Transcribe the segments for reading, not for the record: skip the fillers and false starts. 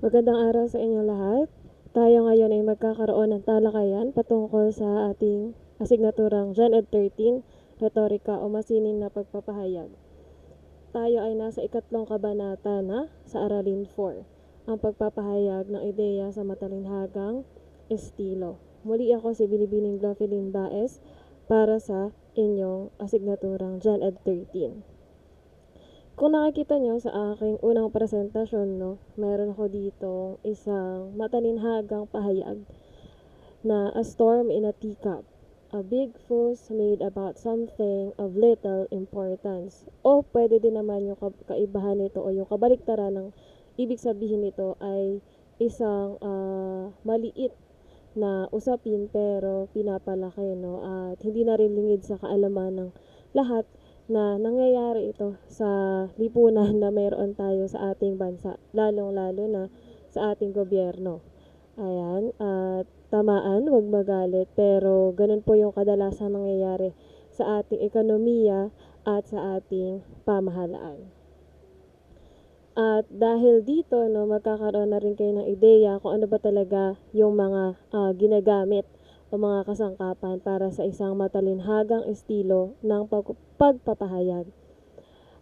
Magandang araw sa inyo lahat. Tayo ngayon ay magkakaroon ng talakayan patungkol sa ating asignaturang Gen Ed 13, Retorika o Masining na Pagpapahayag. Tayo ay nasa ikatlong kabanata na sa Aralin 4, ang pagpapahayag ng ideya sa matalinhagang estilo. Muli ako si Binibining Glofelyn Baez para sa inyong asignaturang Gen Ed 13. Kung nakikita nyo sa aking unang presentasyon, meron ako dito isang matalinhagang pahayag na a storm in a teacup. A big fuss made about something of little importance. O pwede din naman yung kaibahan nito o yung kabaliktaran ng ibig sabihin nito ay isang maliit na usapin pero pinapalaki, at hindi na rin lingid sa kaalaman ng lahat na nangyayari ito sa lipunan na mayroon tayo sa ating bansa, lalong-lalo na sa ating gobyerno. Ayan, at tamaan, huwag magalit, pero ganun po yung kadalasang nangyayari sa ating ekonomiya at sa ating pamahalaan. At dahil dito, magkakaroon na rin kayo ng ideya kung ano ba talaga yung mga ginagamit o mga kasangkapan para sa isang matalinhagang estilo ng pagpapahayag.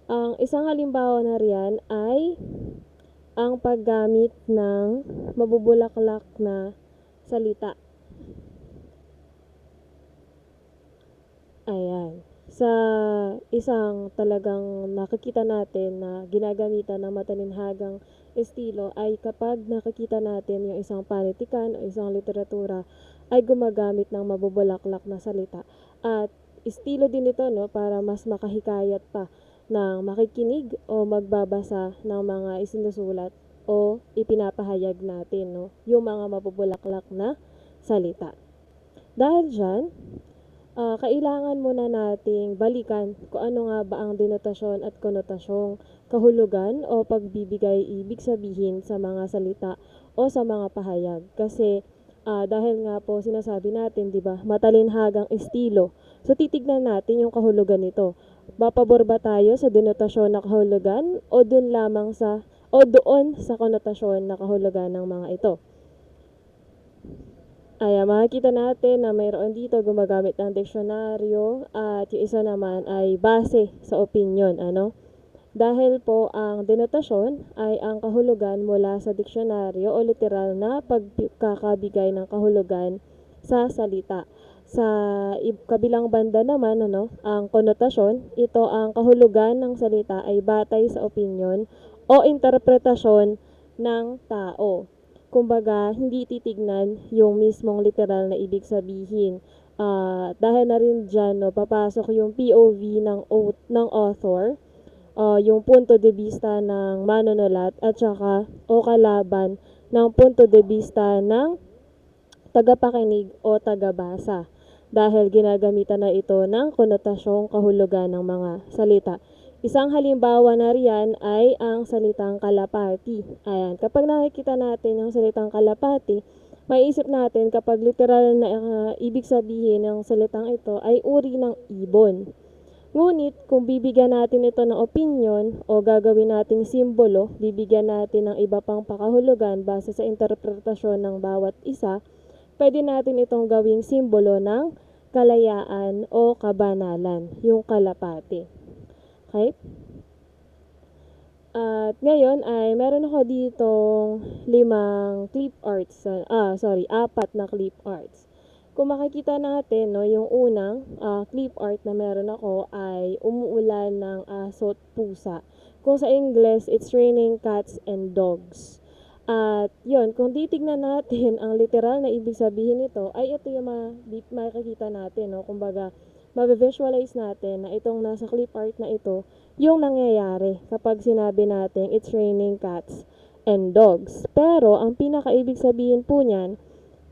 Ang isang halimbawa na riyan ay ang paggamit ng mabubulaklak na salita. Ayan. Sa isang talagang nakikita natin na ginagamitan ng matalinhagang estilo ay kapag nakikita natin yung isang panitikan o isang literatura ay gumagamit ng mabubulaklak na salita. At estilo din ito para mas makahikayat pa ng makikinig o magbabasa ng mga isinusulat o ipinapahayag natin, yung mga mabubulaklak na salita. Dahil dyan, kailangan muna nating balikan kung ano nga ba ang denotasyon at konotasyong kahulugan o pagbibigay ibig sabihin sa mga salita o sa mga pahayag. Kasi dahil nga po sinasabi natin, di ba, matalinhagang estilo. So titignan natin yung kahulugan nito. Papabor ba tayo sa denotasyon na kahulugan o doon sa konotasyon na kahulugan ng mga ito? Ayan, makikita natin na mayroon dito gumagamit ng diksyonaryo at yung isa naman ay base sa opinion, Dahil po ang denotasyon ay ang kahulugan mula sa diksyonaryo o literal na pagkakabigay ng kahulugan sa salita. Sa kabilang banda naman, ang konotasyon, ito ang kahulugan ng salita ay batay sa opinion o interpretasyon ng tao. Kumbaga, hindi titignan yung mismong literal na ibig sabihin. Dahil na rin dyan, papasok yung POV ng author, yung punto de vista ng manunulat at saka o kalaban ng punto de vista ng tagapakinig o tagabasa dahil ginagamitan na ito ng konotasyong kahulugan ng mga salita. Isang halimbawa na riyan ay ang salitang kalapati. Ayan, kapag nakikita natin yung salitang kalapati, maiisip natin kapag literal na ibig sabihin ng salitang ito ay uri ng ibon. Ngunit, kung bibigyan natin ito ng opinion o gagawin nating simbolo, bibigyan natin ng iba pang pakahulugan base sa interpretasyon ng bawat isa, pwede natin itong gawing simbolo ng kalayaan o kabanalan, yung kalapati. Okay? At ngayon ay meron ako ditong 4 na clip arts. Kung makikita natin, yung unang clip art na meron ako ay umuulan ng aso at pusa. Kung sa English, it's raining cats and dogs. At yun, kung titignan natin ang literal na ibig sabihin nito, ay ito yung makikita natin, kumbaga, ma-visualize natin na itong nasa clip art na ito, yung nangyayari kapag sinabi natin it's raining cats and dogs. Pero, ang pinaka-ibig sabihin po niyan,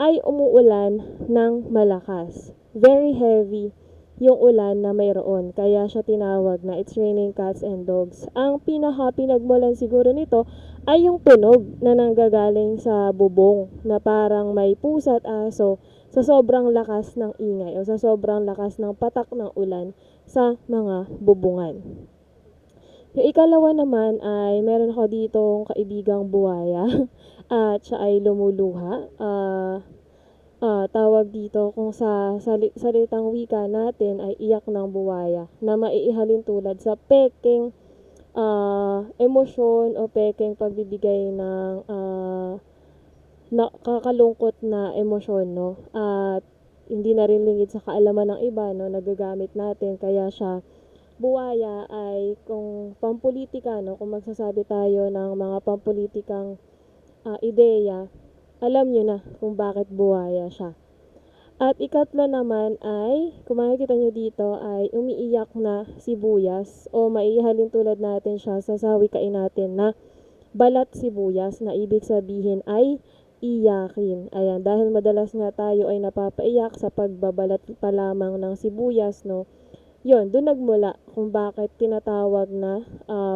ay umuulan ng malakas. Very heavy yung ulan na mayroon. Kaya siya tinawag na it's raining cats and dogs. Ang pinagmulan siguro nito ay yung tunog na nanggagaling sa bubong na parang may pusa at aso sa sobrang lakas ng ingay o sa sobrang lakas ng patak ng ulan sa mga bubungan. Yung ikalawa naman ay meron ako ditong kaibigang buhaya at siya ay lumuluha. Tawag dito kung sa salitang wika natin ay iyak ng buwaya na maiihalin tulad sa pekeng emosyon o pekeng pagbibigay ng nakakalungkot na emosyon, no? At hindi na rin lingid sa kaalaman ng iba, no? Nagagamit natin. Kaya siya, buwaya ay kung pampolitika, no? Kung magsasabi tayo ng mga pampolitikang ideya, alam nyo na kung bakit buwaya siya. At ikatlo naman ay, kung makikita nyo dito, ay umiiyak na sibuyas o maiihalin tulad natin siya sa sawikain natin na balat sibuyas na ibig sabihin ay iyakin. Ayan, dahil madalas nga tayo ay napapaiyak sa pagbabalat pa lamang ng sibuyas, no? Yun, doon nagmula kung bakit tinatawag na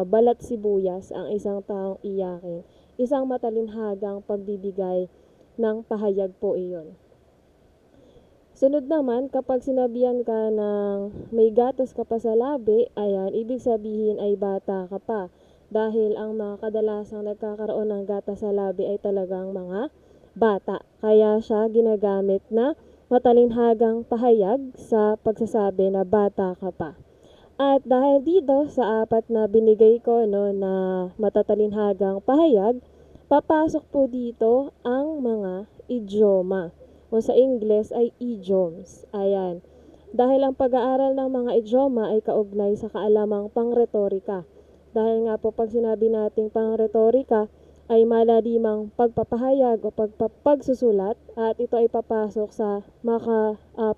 balat sibuyas ang isang taong iyakin. Isang matalinhagang pagbibigay ng pahayag po iyon. Sunod naman, kapag sinabihan ka ng may gatas ka pa sa labi, ayan, ibig sabihin ay bata ka pa. Dahil ang mga kadalasang nagkakaroon ng gatas sa labi ay talagang mga bata. Kaya siya ginagamit na matalinhagang pahayag sa pagsasabi na bata ka pa. At dahil dito sa apat na binigay ko, no, na matatalinhagang pahayag, papasok po dito ang mga idioma. O sa Ingles ay idioms. Ayan. Dahil ang pag-aaral ng mga idioma ay kaugnay sa kaalamang pangretorika. Dahil nga po pag sinabi nating pangretorika ay malalimang pagpapahayag o pagsusulat at ito ay papasok sa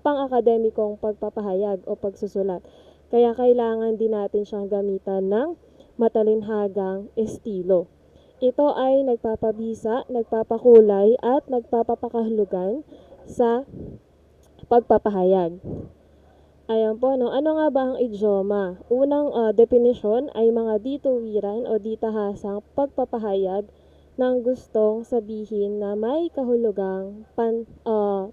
pang-akademikong pagpapahayag o pagsusulat. Kaya kailangan din natin siyang gamitan ng matalinhagang estilo. Ito ay nagpapabisa, nagpapakulay at nagpapapakahulugan sa pagpapahayag. Ayan po, no? Ano nga ba ang idioma? Unang definisyon ay mga dituwiran o ditahasang pagpapahayag ng gustong sabihin na may kahulugang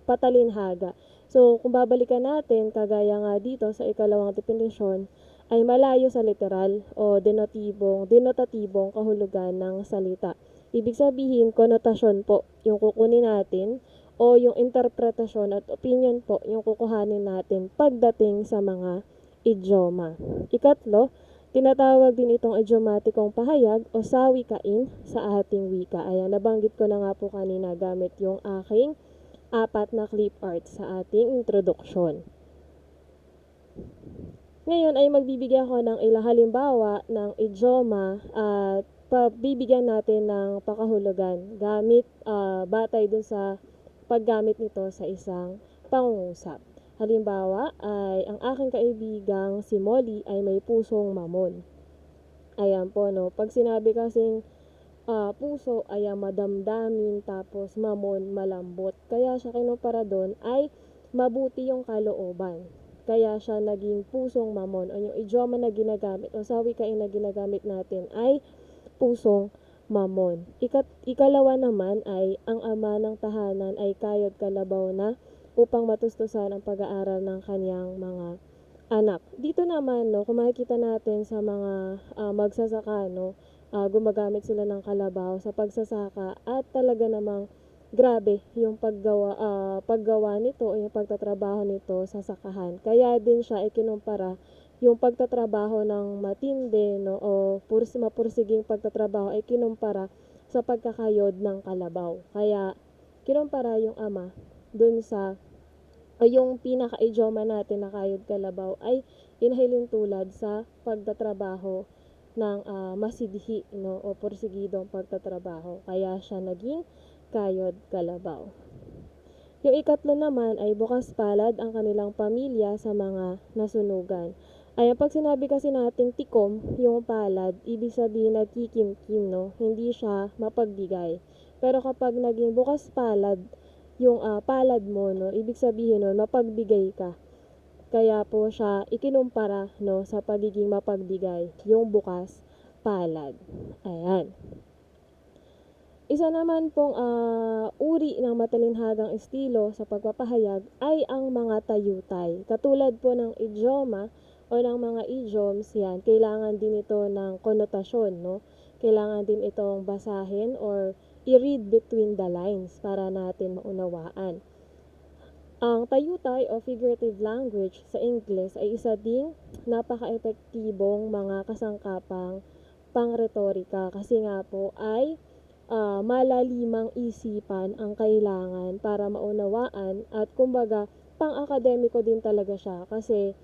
patalinhaga. So, kung babalikan natin, kagaya nga dito sa ikalawang definisyon, ay malayo sa literal o denotatibong kahulugan ng salita. Ibig sabihin, konotasyon po yung kukunin natin o yung interpretasyon at opinion po yung kukuhanin natin pagdating sa mga idioma. Ikatlo, tinatawag din itong idiomatikong pahayag o sawikain sa ating wika. Ayan, nabanggit ko na nga po kanina gamit yung aking apat na clip art sa ating introduction. Ngayon ay magbibigay ako ng ilang halimbawa ng idioma at pabibigyan natin ng pakahulugan gamit batay dun sa paggamit nito sa isang pangungusap. Halimbawa ay ang aking kaibigang si Molly ay may pusong mamon. Ayan po, no. Pag sinabi kasing puso ay madamdamin tapos mamon malambot. Kaya siya kinumpara doon ay mabuti yung kalooban. Kaya siya naging pusong mamon o yung idioma na ginagamit o sawikain na ginagamit natin ay pusong mamon. Ikalawa naman ay ang ama ng tahanan ay kayod kalabaw na upang matustusan ang pag-aaral ng kanyang mga anak. Dito naman, no, kung makikita natin sa mga magsasaka, no, gumagamit sila ng kalabaw sa pagsasaka at talaga namang grabe yung paggawa nito o yung pagtatrabaho nito sa sakahan. Kaya din siya ikinumpara yung pagtatrabaho ng matindi, no, o mapursiging pagtatrabaho ay kinumpara sa pagkakayod ng kalabaw. Kaya kinumpara yung ama dun sa yung pinaka-idioma natin na kayod kalabaw ay inahilin tulad sa pagtatrabaho ng masidhi, no, o porsigidong pagtatrabaho. Kaya siya naging kayod kalabaw. Yung ikatlo naman ay bukas palad ang kanilang pamilya sa mga nasunugan. Ay, pag sinabi kasi nating tikom, yung palad, ibig sabihin nagkikimkim, no? Hindi siya mapagbigay. Pero kapag naging bukas palad, yung palad mo, no? Ibig sabihin nun, mapagbigay ka. Kaya po siya ikinumpara, no, sa pagiging mapagbigay, yung bukas palad. Ayan. Isa naman pong uri ng matalinhagang estilo sa pagpapahayag ay ang mga tayutay. Katulad po ng idioma o ng mga idioms, yan, kailangan din ito ng konotasyon, no? Kailangan din itong basahin or i-read between the lines para natin maunawaan. Ang tayutay o figurative language sa Ingles ay isa ding napaka-epektibong mga kasangkapang pangretorika kasi nga po ay malalimang isipan ang kailangan para maunawaan at kumbaga pang-akademiko din talaga siya kasi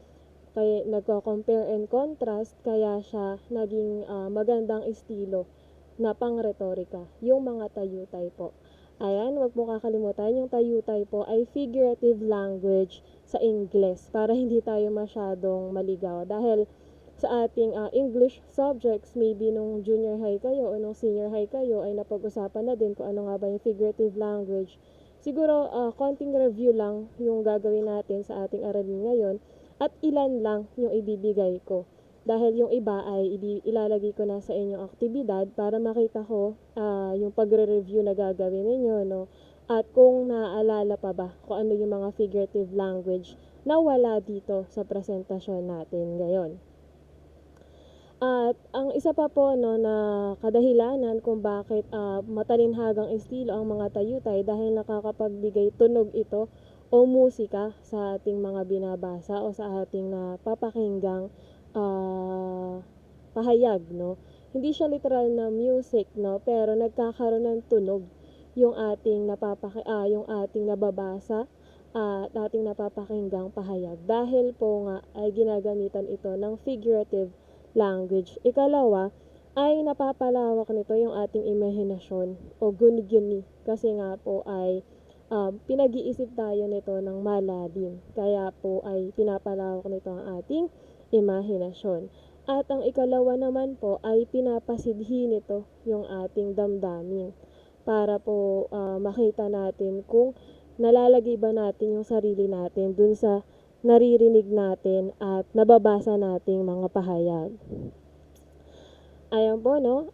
kaya nagko-compare and contrast kaya siya naging magandang estilo na pang-retorika, yung mga tayutay po. Ayan, wag mo kakalimutan, yung tayutay po ay figurative language sa Ingles para hindi tayo masyadong maligaw. Dahil sa ating English subjects, maybe nung junior high kayo o nung senior high kayo ay napag-usapan na din kung ano nga ba yung figurative language. Siguro, konting review lang yung gagawin natin sa ating aralin ngayon at ilan lang yung ibibigay ko. Dahil yung iba ay ilalagay ko na sa inyong aktibidad para makita ko yung pagre-review na gagawin ninyo, no? At kung naaalala pa ba kung ano yung mga figurative language na wala dito sa presentasyon natin ngayon. At ang isa pa po no, na kadahilanan kung bakit matalinhagang estilo ang mga tayutay dahil nakakapagbigay tunog ito o musika sa ating mga binabasa o sa ating napapakinggang pahayag, no? Hindi siya literal na music, no? Pero nagkakaroon ng tunog yung ating yung ating nababasa at ating napapakinggang pahayag dahil po nga ay ginagamitan ito ng figurative language. Ikalawa ay napapalawak nito yung ating imahinasyon o guni-guni kasi nga po ay pinag-iisip tayo nito ng malalim. Kaya po ay pinapalawak nito ang ating imahinasyon. At ang ikalawa naman po ay pinapasidhi nito yung ating damdamin para po makita natin kung nalalagay ba natin yung sarili natin dun sa naririnig natin at nababasa nating mga pahayag. Ayan po, no?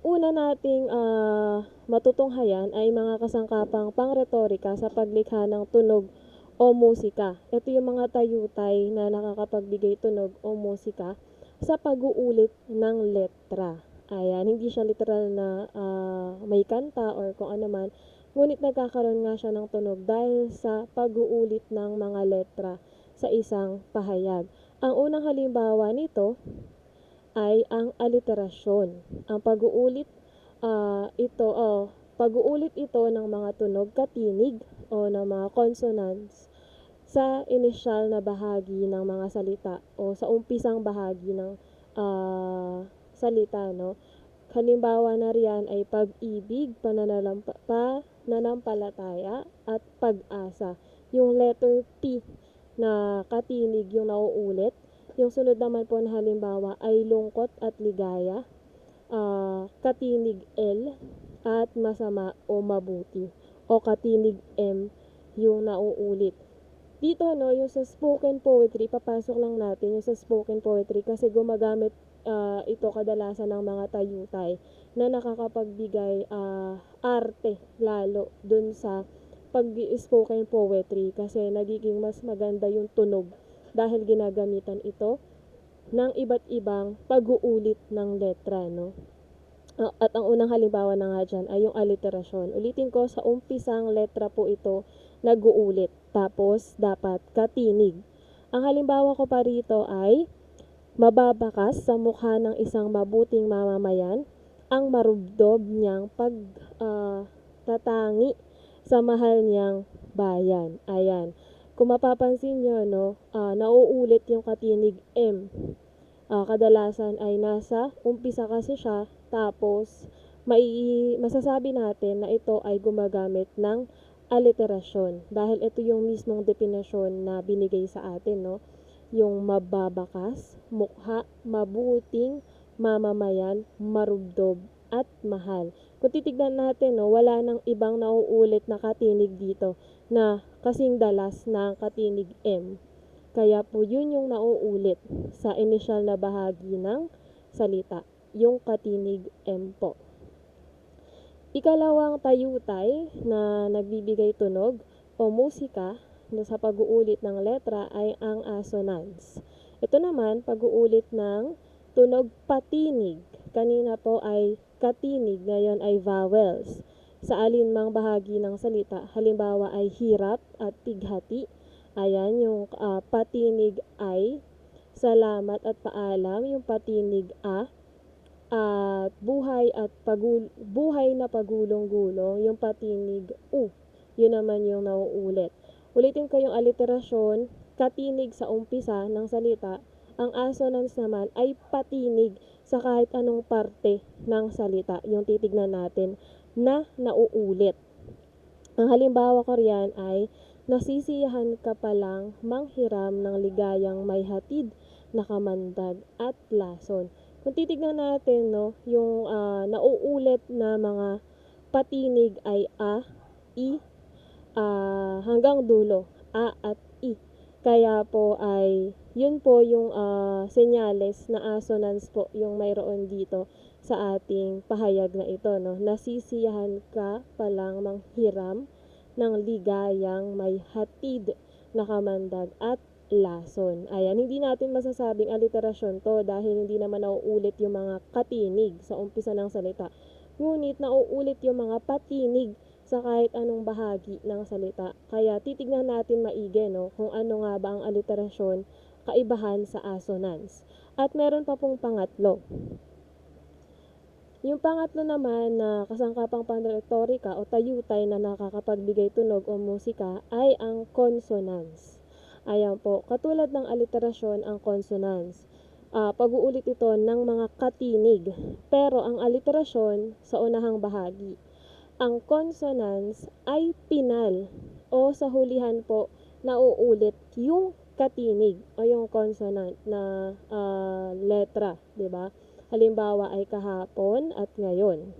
Una nating matutunghayan ay mga kasangkapang pangretorika sa paglikha ng tunog o musika. Ito yung mga tayutay na nakakapagbigay tunog o musika sa pag-uulit ng letra. Ayan, hindi siya literal na may kanta or kung ano man, ngunit nagkakaroon nga siya ng tunog dahil sa pag-uulit ng mga letra sa isang pahayag. Ang unang halimbawa nito ay ang aliterasyon. Ang pag-uulit ito ng mga tunog katinig o ng mga consonants sa inisyal na bahagi ng mga salita o sa umpisang bahagi ng salita, no? Halimbawa na riyan ay pag-ibig, pananampalataya at pag-asa. Yung letter P na katinig yung nauulit. Yung sunod naman po na halimbawa ay lungkot at ligaya, katinig L at masama o mabuti. O katinig M yung nauulit. Dito, no, yung sa spoken poetry, papasok lang natin yung sa spoken poetry kasi gumagamit ito kadalasan ng mga tayutay na nakakapagbigay arte lalo dun sa pag-spoken poetry kasi nagiging mas maganda yung tunog dahil ginagamitan ito ng iba't ibang pag-uulit ng letra, no? At ang unang halimbawa na nga dyan ay yung aliterasyon. Ulitin ko, sa umpisang letra po ito nag-uulit. Tapos, dapat katinig. Ang halimbawa ko pa rito ay mababakas sa mukha ng isang mabuting mamamayan ang marubdob niyang pagtatangi sa mahal niyang bayan. Ayan. Kung mapapansin nyo, no, nauulit yung katinig M. Kadalasan ay nasa umpisa kasi siya, tapos masasabi natin na ito ay gumagamit ng aliterasyon dahil ito yung mismong definasyon na binigay sa atin, no? Yung mababakas, mukha, mabuting, mamamayan, marubdob, at mahal. Kung titignan natin, no, wala nang ibang nauulit na katinig dito na kasing dalas ng katinig M. Kaya po yun yung nauulit sa initial na bahagi ng salita, yung katinig M po. Ikalawang tayutay na nagbibigay tunog o musika na sa pag-uulit ng letra ay ang assonance. Ito naman, pag-uulit ng tunog patinig. Kanina po ay katinig, ngayon ay vowels. sa alinmang bahagi ng salita. Halimbawa ay hirap at pighati. Ayan, yung patinig ay salamat at paalam, yung patinig at buhay na pagulong-gulong, yung patinig yun naman yung nauulit. Ulitin ko yung aliterasyon, katinig sa umpisa ng salita, ang assonance naman ay patinig sa kahit anong parte ng salita, yung titignan natin na nauulit. Ang halimbawa ko riyan ay nasisiyahan ka palang manghiram ng ligayang may hatid, nakamandag at lason. Kung titignan natin, no, yung nauulit na mga patinig ay i, hanggang dulo, a at i. Kaya po ay yun po yung senyales na assonance po yung mayroon dito sa ating pahayag na ito, no. Nasisiyahan ka palang manghiram ng ligayang may hatid, nakamandag at lason. Ayan, hindi natin masasabing aliterasyon to dahil hindi naman nauulit yung mga katinig sa umpisa ng salita. Ngunit nauulit yung mga patinig sa kahit anong bahagi ng salita. Kaya titignan natin maigi, no, kung ano nga ba ang aliterasyon, kaibahan sa assonance. At meron pa pong pangatlo. Yung pangatlo naman na kasangkapang panretorika o tayutay na nakakapagbigay tunog o musika ay ang consonance. Ayan po, katulad ng aliterasyon ang consonance. Pag-uulit ito ng mga katinig, pero ang aliterasyon sa unahang bahagi. Ang consonance ay pinal o sa hulihan po nauulit yung katinig o yung consonant na letra, 'di ba? Halimbawa ay kahapon at ngayon,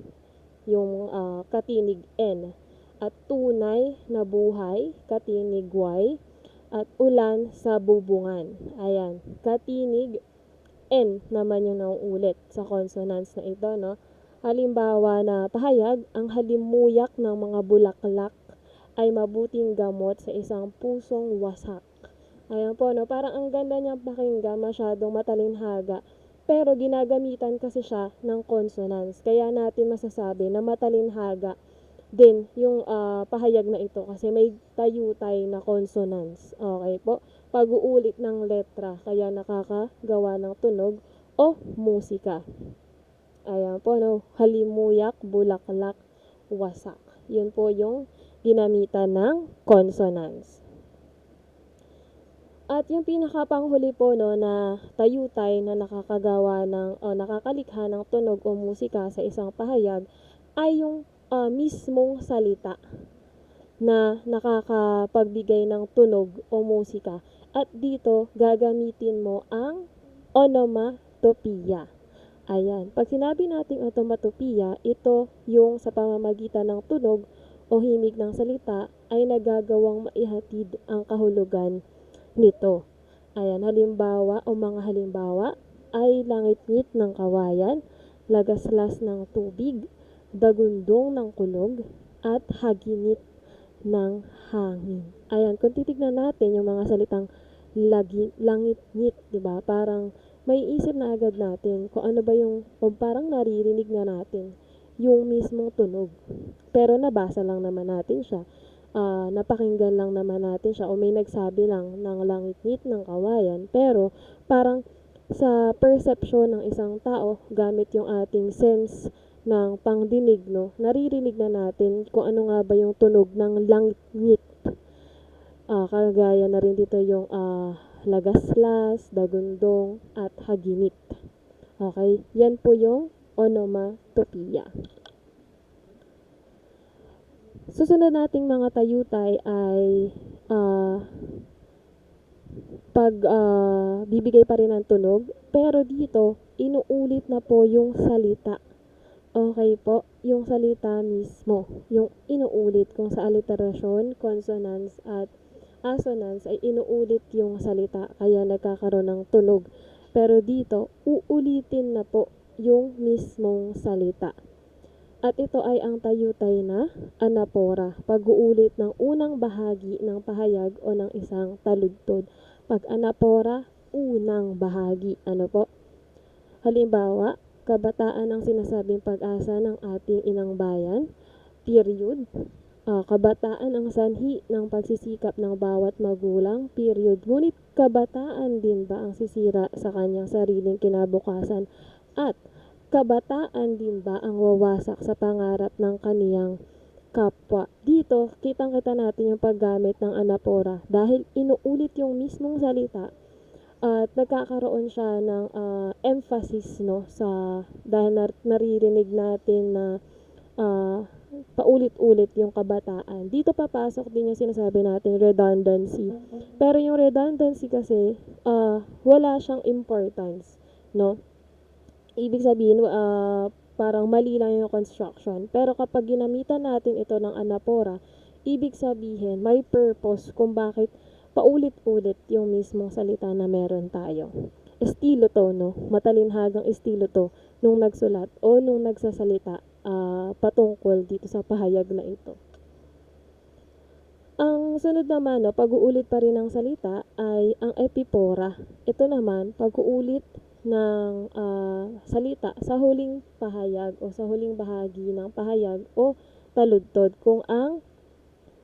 yung katinig N. At tunay na buhay, katinig Y. At ulan sa bubungan. Ayan, katinig N naman yung nauulit sa consonants na ito, no? Halimbawa na pahayag, ang halimuyak ng mga bulaklak ay mabuting gamot sa isang pusong wasak. Ayan po, no? Parang ang ganda niyang pakinggan, masyadong matalinhaga. Pero ginagamitan kasi siya ng consonants. Kaya natin masasabi na matalinhaga din yung pahayag na ito kasi may tayutay na consonants. Okay po? Pag-uulit ng letra kaya nakakagawa ng tunog o musika. Ayan po, no? Halimuyak, bulaklak, wasak. Yun po yung ginamitan ng consonants. At yung pinakapanghuli po, no, na tayutay na nakakagawa ng nakakalikha ng tunog o musika sa isang pahayag ay yung mismong salita na nakakapagbigay ng tunog o musika. At dito gagamitin mo ang onomatopoeia. Ayan, pag sinabi nating onomatopoeia, ito yung sa pamamagitan ng tunog o himig ng salita ay nagagawang maihatid ang kahulugan nito. Ayan, halimbawa o mga halimbawa ay langit-ngit ng kawayan, lagaslas ng tubig, dagundong ng kulog, at haginit ng hangin. Ayan, kung titignan natin yung mga salitang langit-ngit, di ba? Parang may isip na agad natin kung ano ba yung, o parang naririnig na natin yung mismong tunog. Pero nabasa lang naman natin siya. Napakinggan lang naman natin siya o may nagsabi lang ng langit-ngit ng kawayan, pero parang sa perception ng isang tao gamit yung ating sense ng pangdinig, no, naririnig na natin kung ano nga ba yung tunog ng langit-ngit. Kagaya na rin dito yung lagaslas, dagundong at haginit. Okay, yan po yung onomatopoeia. Susunod nating mga tayutay ay bibigay pa rin ng tunog, pero dito inuulit na po yung salita. Okay po, yung salita mismo, yung inuulit kung sa aliterasyon, consonants at assonance ay inuulit yung salita kaya nagkakaroon ng tunog. Pero dito, uulitin na po yung mismong salita. At ito ay ang tayutay na anapora, pag-uulit ng unang bahagi ng pahayag o ng isang taludtod. Pag anapora, unang bahagi. Ano po? Halimbawa, kabataan ang sinasabing pag-asa ng ating inang bayan. period. Kabataan ang sanhi ng pagsisikap ng bawat magulang, period. Ngunit kabataan din ba ang sisira sa kanyang sariling kinabukasan? At kabataan din ba ang wawasak sa pangarap ng kaniyang kapwa? Dito, kitang-kita natin yung paggamit ng anapora dahil inuulit yung mismong salita at nagkakaroon siya ng emphasis, no, sa dahil naririnig natin na ah, paulit-ulit yung kabataan. Dito papasok din yung sinasabi natin redundancy. Pero yung redundancy kasi wala siyang importance, no? Ibig sabihin parang mali lang yung construction. Pero kapag ginamitan natin ito ng anapora, ibig sabihin may purpose kung bakit paulit-ulit yung mismong salita na meron tayo. Estilo to, no? Matalinhagang estilo to nung nagsulat o nung nagsasalita patungkol dito sa pahayag na ito. Ang sunod naman, no, pag-uulit pa rin ng salita ay ang epipora. Ito naman, pag-uulit ng salita sa huling pahayag o sa huling bahagi ng pahayag o taludtod. Kung ang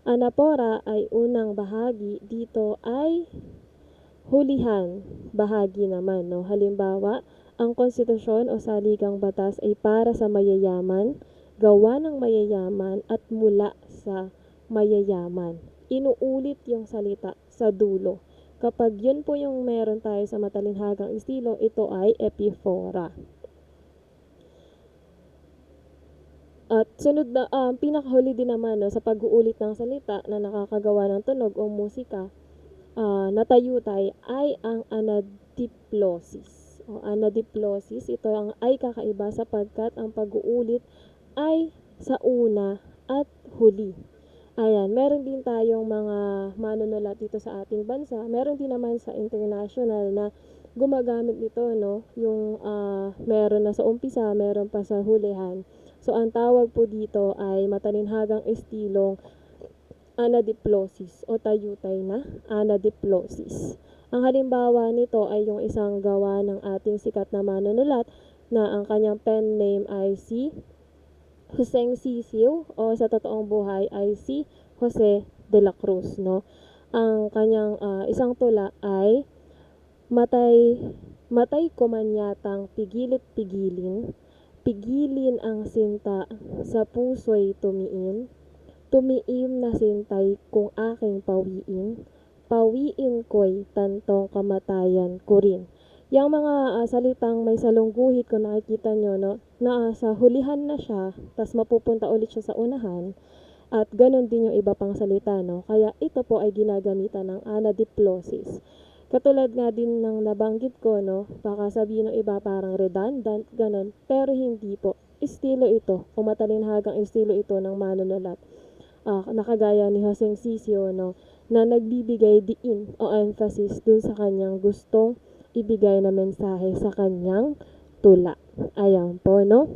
anapora ay unang bahagi, dito ay hulihan bahagi naman, no? Halimbawa, ang konstitusyon o saligang batas ay para sa mayayaman, gawa ng mayayaman at mula sa mayayaman. Inuulit yung salita sa dulo. Kapag yun po yung meron tayo sa matalinhagang estilo, ito ay epifora. At sunod na, pinakahuli din naman, no, sa pag-uulit ng salita na nakakagawa ng tunog o musika, natayutay ay ang anadiplosis. O anadiplosis, ito ang ay kakaiba sapagkat ang pag-uulit ay sa una at huli. Ayan, meron din tayong mga manunulat dito sa ating bansa. Meron din naman sa international na gumagamit nito, no? Yung meron na sa umpisa, meron pa sa hulihan. So, ang tawag po dito ay matalinhagang estilong anadiplosis o tayutay na anadiplosis. Ang halimbawa nito ay yung isang gawa ng ating sikat na manunulat na ang kanyang pen name ay si Joseng Sisiw o sa totoong buhay ay si Jose de la Cruz, no? Ang kanyang isang tula ay matay ko man yatang pigilit-pigilin, pigilin ang sinta sa puso'y tumiim na sintay kung aking pawiin ko'y tantong kamatayan ko rin. Yung mga salitang may salungguhit, kung nakikita nyo, no, na sa hulihan na siya, tas mapupunta ulit siya sa unahan, at ganun din yung iba pang salita, no. Kaya ito po ay ginagamitan ng anadiplosis. Katulad nga din ng nabanggit ko, no, baka sabihin ng iba parang redundant, ganun, pero hindi po. Estilo ito, o matalinhagang estilo ito ng manunulat. Nakagaya ni Joseng Sisio, no, na nagbibigay diin o emphasis dun sa kanyang gustong ibigay na mensahe sa kanyang tula. Ayan po, no?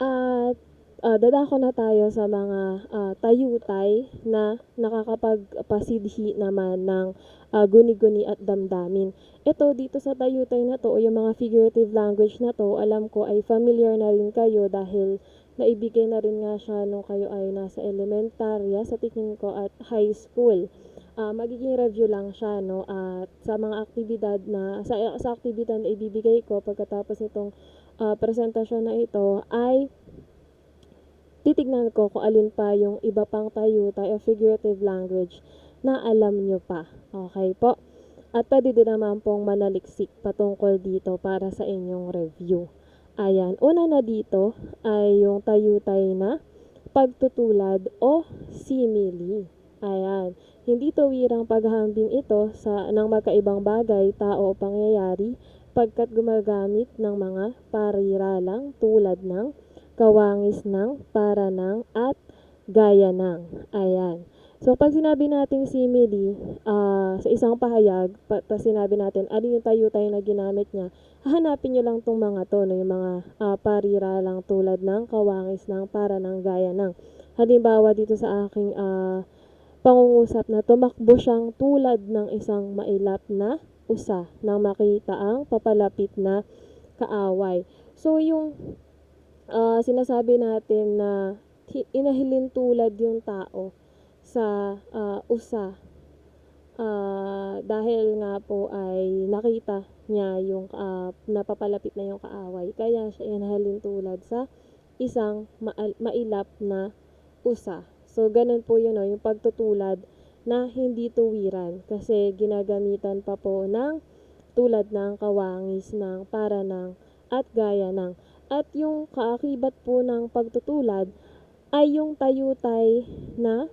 At dadako na tayo sa mga tayutay na nakakapagpasidhi naman ng guni-guni at damdamin. Ito dito sa tayutay na to o yung mga figurative language na to, alam ko ay familiar na rin kayo dahil naibigay na rin nga siya nung kayo ay nasa elementarya sa tingin ko at high school. Magiging review lang siya, no, at sa mga aktibidad na sa aktibidad na ibibigay ko pagkatapos nitong presentasyon na ito ay titignan ko kung alin pa yung iba pang tayutay o figurative language na alam nyo pa. Okay po? At pwede din naman pong manaliksik patungkol dito para sa inyong review. Ayan, una na dito ay yung tayutay na pagtutulad o simile. Ayan, hindi tuwirang paghahambing ito ng magkaibang bagay, tao o pangyayari pagkat gumagamit ng mga pariralang tulad ng kawangis ng, para ng, at gaya ng. Ayan. So, pag sinabi natin simile, sa isang pahayag, sinabi natin, alin yung tayutay na ginamit niya, hahanapin nyo lang tong mga to, no, yung mga pariralang tulad ng, kawangis ng, para ng, gaya ng. Halimbawa dito sa aking pangungusap na tumakbo siyang tulad ng isang mailap na usa nang makita ang papalapit na kaaway. So, yung sinasabi natin na inahilin tulad yung tao sa usa dahil nga po ay nakita niya yung napapalapit na yung kaaway, kaya siya inahilin tulad sa isang mailap na usa. So ganun po yun, yung pagtutulad na hindi tuwiran kasi ginagamitan pa po ng tulad ng kawangis ng para ng at gaya ng. At yung kaakibat po ng pagtutulad ay yung tayutay na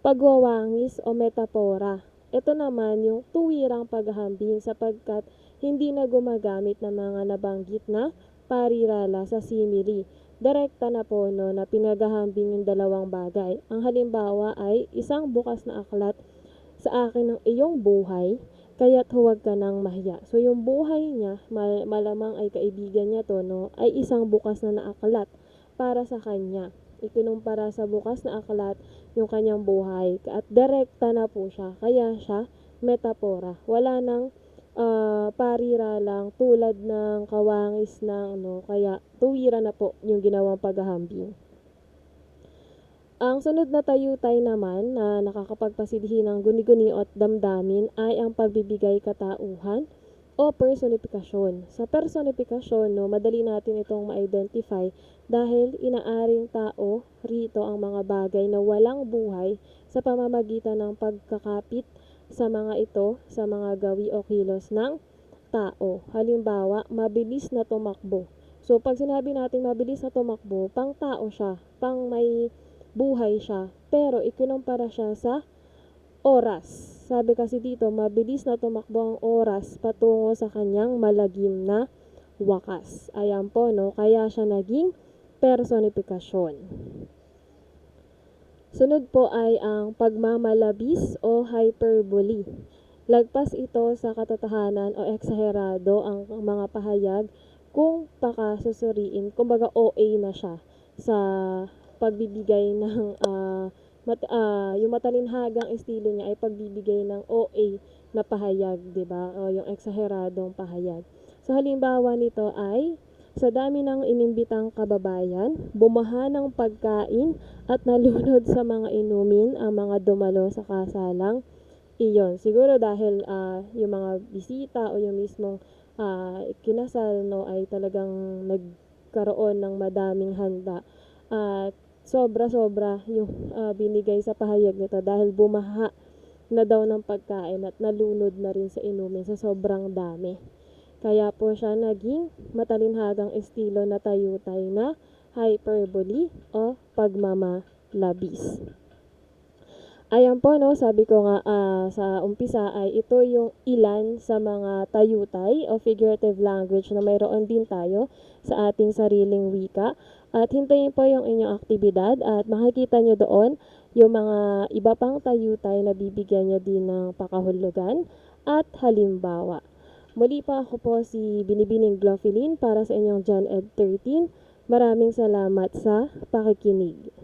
pagwawangis o metapora. Ito naman yung tuwirang paghahambing sapagkat hindi na gumagamit ng mga nabanggit na parirala sa simile. Direkta na po na pinaghahambing yung dalawang bagay. Ang halimbawa ay isang bukas na aklat sa akin ng iyong buhay, kaya't huwag ka nang mahiya. So yung buhay niya, malamang ay kaibigan niya to, ay isang bukas na aklat para sa kanya. Ikinumpara sa bukas na aklat yung kanyang buhay at direkta na po siya, kaya siya metapora. Wala nang parira lang tulad ng kawangis ng kaya tuwira na po yung ginawang paghahambing. Ang sunod na tayutay naman na nakakapagpasidhi ng guni-guni at damdamin ay ang pagbibigay katauhan o personifikasyon. Sa personifikasyon, madali natin itong ma-identify dahil inaaring tao rito ang mga bagay na walang buhay sa pamamagitan ng pagkakapit sa mga ito sa mga gawi o kilos ng tao. Halimbawa, mabilis na tumakbo. So, pag sinabi natin mabilis na tumakbo, pang tao siya, pang may buhay siya, pero ikinumpara siya sa oras. Sabi kasi dito, mabilis na tumakbo ang oras patungo sa kanyang malagim na wakas. Ayan po, kaya siya naging personifikasyon. Sunod po ay ang pagmamalabis o hyperbole. Lagpas ito sa katotohanan o eksaherado ang mga pahayag kung pakasusuriin. Kumbaga OA na siya sa pagbibigay ng yung matalinhagang estilo niya ay pagbibigay ng OA na pahayag, 'di ba? O yung eksaheradong pahayag. So halimbawa nito ay sa dami ng inimbitang kababayan, bumaha ng pagkain at nalunod sa mga inumin ang mga dumalo sa kasalang iyon. Siguro dahil yung mga bisita o yung mismong kinasal ay talagang nagkaroon ng madaming handa. At sobra-sobra yung binigay sa pahayag nito dahil bumaha na daw ng pagkain at nalunod na rin sa inumin sa sobrang dami. Kaya po siya naging matalinhagang estilo na tayutay na hyperbole o pagmamalabis. Ayan po, sabi ko nga sa umpisa ay ito yung ilan sa mga tayutay o figurative language na mayroon din tayo sa ating sariling wika. At hintayin po yung inyong aktibidad at makikita nyo doon yung mga iba pang tayutay na bibigyan nyo din ng pakahulugan at halimbawa. Muli pa ako po si Binibining Glophiline para sa inyong Gen Ed 13. Maraming salamat sa pakikinig.